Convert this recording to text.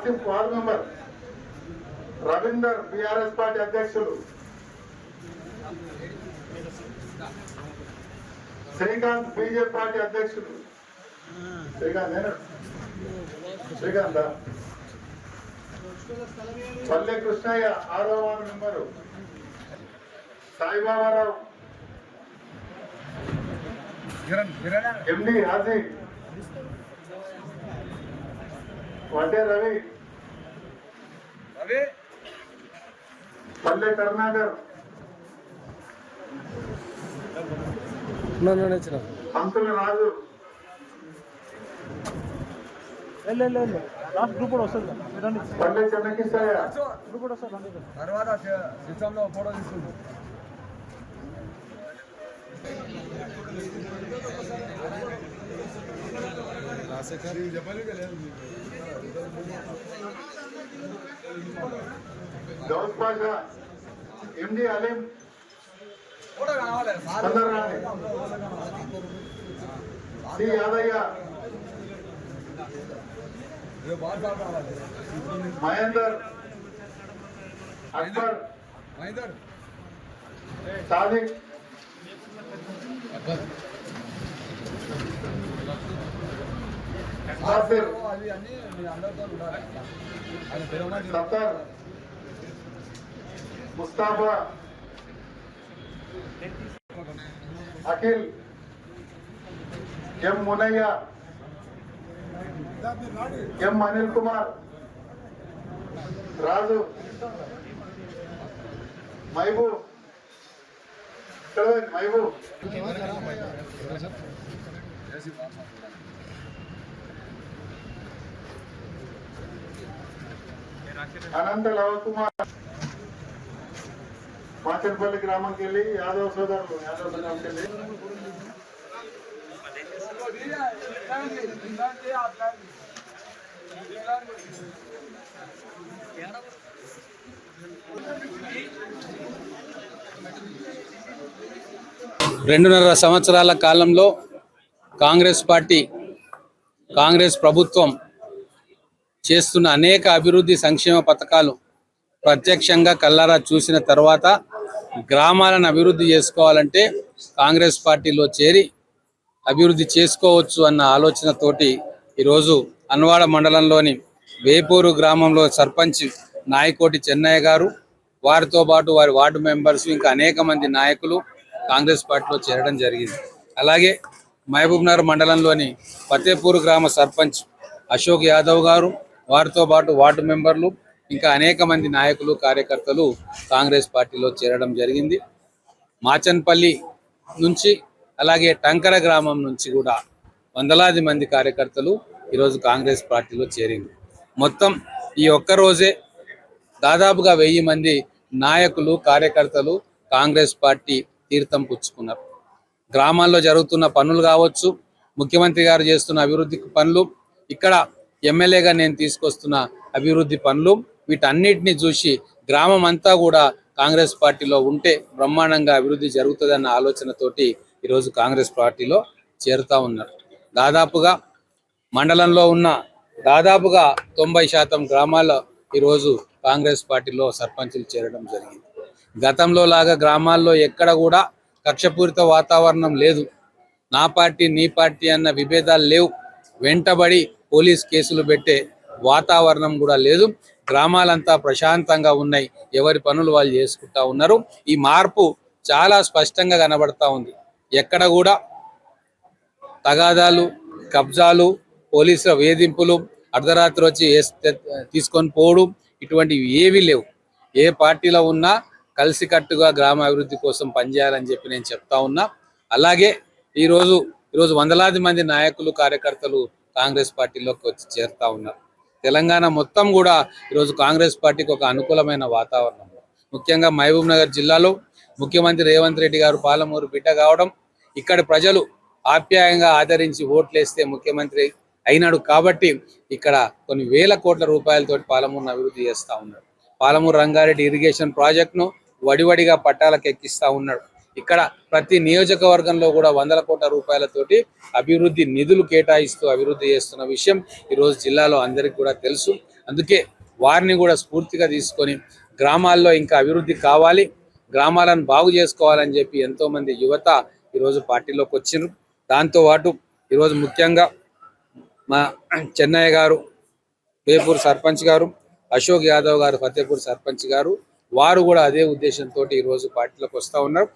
Asif ward member, Ravinder BRS party అధ్యక్షులు, Srikanth BJP party అధ్యక్షులు. శ్రీకాంత్ పల్లె కృష్ణయ్య 6వ వార్డు మెంబరు, సాయిబాబారావు, ఎండి హాజీ, వడ్డే రవి, పల్లె కరుణాకర్, పంతుల రాజు, పల్లె చెన్నకిస్తయ్య, తర్వాత సిస్టంలో ఫోటో తీసుకుంటాం. గౌస్ పాషా, ఎండి అలీం, సి యాదయ్య, మహేందర్, అక్బర్, సాదిక్, నాసిర్, సత్తర్, ముస్తాఫా, అఖిల్, ఎం మునయ్య, ఎం అనిల్ కుమార్, రాజు, మహబూబ్, మహబూబ్, అనంత లవకుమార్, మాచన్పల్లి గ్రామంకి వెళ్ళి యాదవ్ సంఘంకి వెళ్ళి రెండున్నర సంవత్సరాల కాలంలో కాంగ్రెస్ పార్టీ, కాంగ్రెస్ ప్రభుత్వం చేస్తున్న అనేక అభివృద్ధి సంక్షేమ పథకాలు ప్రత్యక్షంగా కళ్ళారా చూసిన తర్వాత గ్రామాలను అభివృద్ధి చేసుకోవాలంటే కాంగ్రెస్ పార్టీలో చేరి అభివృద్ధి చేసుకోవచ్చు అన్న ఆలోచనతోటి ఈరోజు అన్వాడ మండలంలోని వేపూరు గ్రామంలో సర్పంచ్ నాయకోటి చెన్నయ్య గారు, వారితో పాటు వారి వార్డు మెంబర్స్, ఇంకా అనేక మంది నాయకులు కాంగ్రెస్ పార్టీలో చేరడం జరిగింది. అలాగే మహబూబ్నగర్ మండలంలోని ఫతేపూర్ గ్రామ సర్పంచ్ అశోక్ యాదవ్ గారు, వారితో పాటు వార్డు మెంబర్లు, ఇంకా అనేక మంది నాయకులు, కార్యకర్తలు కాంగ్రెస్ పార్టీలో చేరడం జరిగింది. మాచన్పల్లి నుంచి అలాగే టంకర గ్రామం నుంచి కూడా వందలాది మంది కార్యకర్తలు ఈరోజు కాంగ్రెస్ పార్టీలో చేరింది. మొత్తం ఈ ఒక్కరోజే దాదాపుగా 1000 మంది నాయకులు, కార్యకర్తలు కాంగ్రెస్ పార్టీ తీర్థం పుచ్చుకున్నారు. గ్రామాల్లో జరుగుతున్న పనులు కావచ్చు, ముఖ్యమంత్రి గారు చేస్తున్న అభివృద్ధి పనులు, ఇక్కడ ఎమ్మెల్యేగా నేను తీసుకొస్తున్న అభివృద్ధి పనులు, వీటన్నిటిని చూసి గ్రామం అంతా కూడా కాంగ్రెస్ పార్టీలో ఉంటే బ్రహ్మాండంగా అభివృద్ధి జరుగుతుందన్న ఆలోచనతోటి ఈరోజు కాంగ్రెస్ పార్టీలో చేరుతూ ఉన్నారు. దాదాపుగా మండలంలో ఉన్న దాదాపుగా 90% గ్రామాల్లో ఈరోజు కాంగ్రెస్ పార్టీలో సర్పంచులు చేరడం జరిగింది. గతంలో లాగా గ్రామాల్లో ఎక్కడ కూడా కక్షపూరిత వాతావరణం లేదు. నా పార్టీ నీ పార్టీ అన్న విభేదాలు లేవు. వెంటబడి పోలీస్ కేసులు పెట్టే వాతావరణం కూడా లేదు. గ్రామాలంతా ప్రశాంతంగా ఉన్నాయి. ఎవరి పనులు వాళ్ళు చేసుకుంటా ఉన్నారు. ఈ మార్పు చాలా స్పష్టంగా కనబడతా ఉంది. ఎక్కడ కూడా తగాదాలు, కబ్జాలు, పోలీసుల వేధింపులు, అర్ధరాత్రి వచ్చి తీసుకొని పోవడం, ఇటువంటివి ఏవీ లేవు. ఏ పార్టీలో ఉన్నా కలిసికట్టుగా గ్రామ అభివృద్ధి కోసం పనిచేయాలని చెప్పి నేను చెప్తా ఉన్నా. అలాగే ఈరోజు వందలాది మంది నాయకులు, కార్యకర్తలు కాంగ్రెస్ పార్టీలోకి వచ్చి చేరుతా ఉన్నారు. తెలంగాణ మొత్తం కూడా ఈరోజు కాంగ్రెస్ పార్టీకి ఒక అనుకూలమైన వాతావరణం. ముఖ్యంగా మహబూబ్ నగర్ జిల్లాలో ముఖ్యమంత్రి రేవంత్ రెడ్డి గారు పాలమూరు బిడ్డ కావడం, ఇక్కడ ప్రజలు ఆప్యాయంగా ఆదరించి ఓట్లేస్తే ముఖ్యమంత్రి అయినాడు కాబట్టి ఇక్కడ కొన్ని వేల కోట్ల రూపాయలతోటి పాలమూరును అభివృద్ధి చేస్తూ ఉన్నాడు. పాలమూరు రంగారెడ్డి ఇరిగేషన్ ప్రాజెక్టును వడివడిగా పట్టాలకు ఎక్కిస్తూ ఉన్నాడు. ఇక్కడ ప్రతి నియోజకవర్గంలో కూడా వందల కోట్ల రూపాయలతోటి అభివృద్ధి నిధులు కేటాయిస్తూ అభివృద్ధి చేస్తున్న విషయం ఈరోజు జిల్లాలో అందరికీ కూడా తెలుసు. అందుకే వారిని కూడా స్ఫూర్తిగా తీసుకొని గ్రామాల్లో ఇంకా అభివృద్ధి కావాలి, గ్రామాలను బాగు చేసుకోవాలని చెప్పి ఎంతోమంది యువత ఈరోజు పార్టీలోకి వచ్చిండ్రు. దాంతోపాటు ఈరోజు ముఖ్యంగా మా చెన్నయ్య గారు వేపూర్ సర్పంచ్ గారు, అశోక్ యాదవ్ గారు ఫతేపూర్ సర్పంచ్ గారు, వారు కూడా అదే ఉద్దేశంతో ఈరోజు పార్టీలోకి వస్తూ ఉన్నారు.